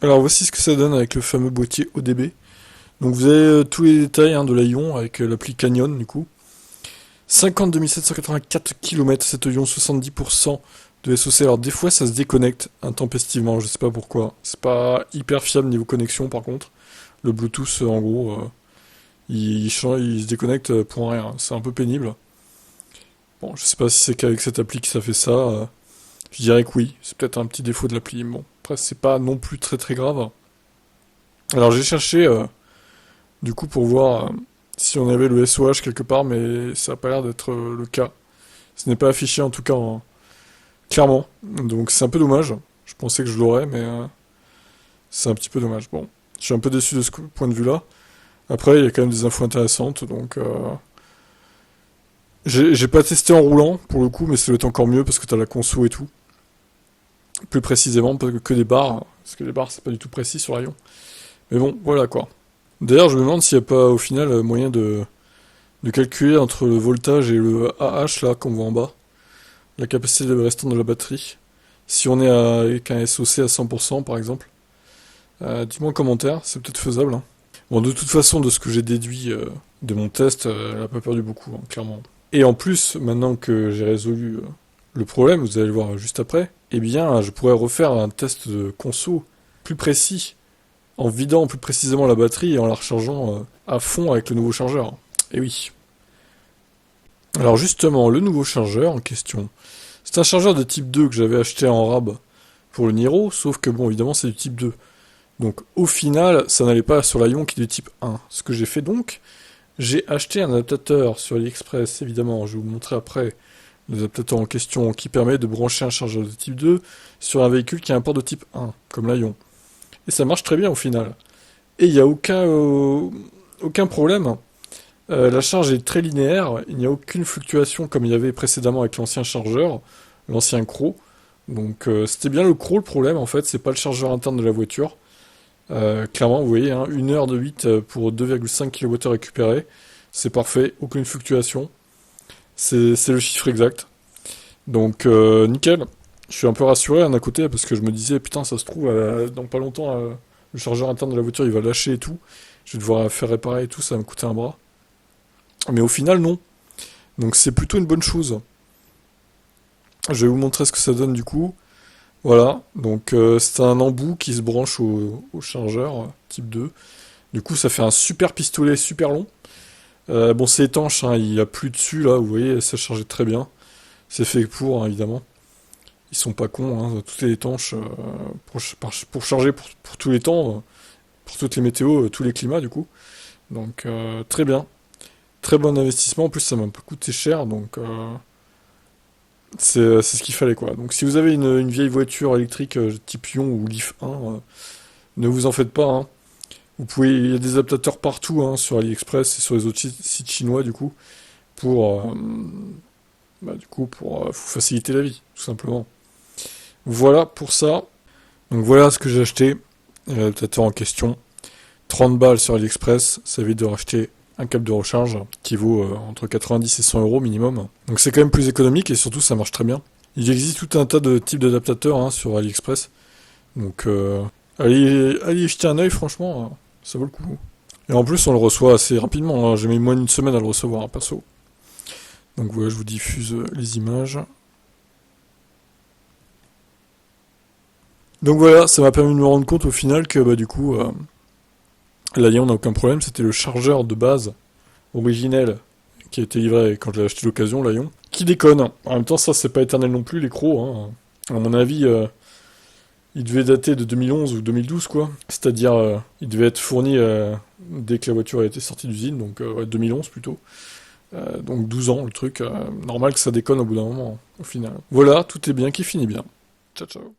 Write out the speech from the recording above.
Alors voici ce que ça donne avec le fameux boîtier ODB. Donc vous avez tous les détails de l'Aion avec l'appli Canyon du coup. 52 784 km cet avion, 70% de SOC. Alors des fois ça se déconnecte intempestivement, je sais pas pourquoi. C'est pas hyper fiable niveau connexion par contre. Le Bluetooth en gros, il se déconnecte pour rien. C'est un peu pénible. Bon, je sais pas si c'est qu'avec cette appli que ça fait ça. Je dirais que oui, c'est peut-être un petit défaut de l'appli. Bon, après c'est pas non plus très très grave. Alors j'ai cherché du coup pour voir si on avait le SOH quelque part, mais ça n'a pas l'air d'être le cas. Ce n'est pas affiché en tout cas clairement. Donc c'est un peu dommage. Je pensais que je l'aurais, mais c'est un petit peu dommage. Bon, je suis un peu déçu de ce point de vue-là. Après, il y a quand même des infos intéressantes, donc j'ai pas testé en roulant pour le coup, mais ça doit être encore mieux parce que t'as la conso et tout. Plus précisément, pas que des barres, parce que les barres c'est pas du tout précis sur l'avion. Mais bon, voilà quoi. D'ailleurs, je me demande s'il n'y a pas au final moyen de calculer entre le voltage et le AH là qu'on voit en bas, la capacité restante de la batterie. Si on est avec un SOC à 100% par exemple. Dis-moi en commentaire, c'est peut-être faisable, hein. Bon, de toute façon, de ce que j'ai déduit de mon test, elle a pas perdu beaucoup, hein, clairement. Et en plus, maintenant que j'ai résolu le problème, vous allez le voir juste après, eh bien, je pourrais refaire un test de conso plus précis, en vidant plus précisément la batterie et en la rechargeant à fond avec le nouveau chargeur. Et oui. Alors justement, le nouveau chargeur en question, c'est un chargeur de type 2 que j'avais acheté en rab pour le Niro, sauf que bon, évidemment, c'est du type 2. Donc au final, ça n'allait pas sur l'Aion qui est du type 1. Ce que j'ai fait donc, j'ai acheté un adaptateur sur AliExpress, évidemment, je vais vous montrer après l'adaptateur en question qui permet de brancher un chargeur de type 2 sur un véhicule qui a un port de type 1, comme l'Aion. Et ça marche très bien au final. Et il n'y a aucun problème. La charge est très linéaire, il n'y a aucune fluctuation comme il y avait précédemment avec l'ancien chargeur, l'ancien Cro. Donc c'était bien le Cro le problème en fait, c'est pas le chargeur interne de la voiture. Clairement, vous voyez, hein, 1 heure de 8 pour 2,5 kWh récupérés. C'est parfait, aucune fluctuation. C'est le chiffre exact. Donc, nickel. Je suis un peu rassuré d'un côté parce que je me disais, putain, ça se trouve, dans pas longtemps, le chargeur interne de la voiture il va lâcher et tout. Je vais devoir faire réparer et tout, ça va me coûter un bras. Mais au final, non. Donc, c'est plutôt une bonne chose. Je vais vous montrer ce que ça donne du coup. Voilà, donc c'est un embout qui se branche au chargeur type 2. Du coup, ça fait un super pistolet super long. Bon, c'est étanche, hein, il n'y a plus dessus là, vous voyez, ça chargeait très bien. C'est fait pour, hein, évidemment. Ils sont pas cons, hein, tout est étanche pour charger pour tous les temps, pour toutes les météos, tous les climats du coup. Donc très bien, très bon investissement. En plus, ça m'a un peu coûté cher, donc c'est ce qu'il fallait quoi. Donc si vous avez une vieille voiture électrique type Ion ou Leaf 1, ne vous en faites pas, hein. Vous pouvez, il y a des adaptateurs partout hein, sur AliExpress et sur les autres sites chinois du coup pour vous faciliter la vie tout simplement. Voilà pour ça. Donc voilà ce que j'ai acheté. L'adaptateur en question. 30 balles sur AliExpress, ça évite de racheter un câble de recharge qui vaut entre 90 et 100 euros minimum. Donc c'est quand même plus économique et surtout ça marche très bien. Il existe tout un tas de types d'adaptateurs hein, sur AliExpress. Donc allez y jeter un œil franchement, ça vaut le coup. Et en plus on le reçoit assez rapidement, hein. J'ai mis moins d'une semaine à le recevoir perso. Donc voilà, je vous diffuse les images. Donc voilà, ça m'a permis de me rendre compte au final que bah du coup là on n'a aucun problème, c'était le chargeur de base originel qui a été livré quand je l'ai acheté l'occasion, l'Aion, qui déconne. En même temps, ça, c'est pas éternel non plus, les crocs, hein. À mon avis, il devait dater de 2011 ou 2012, quoi. C'est-à-dire, il devait être fourni dès que la voiture a été sortie d'usine, donc ouais, 2011 plutôt. Donc 12 ans, le truc. Normal que ça déconne au bout d'un moment, au final. Voilà, tout est bien qui finit bien. Ciao, ciao.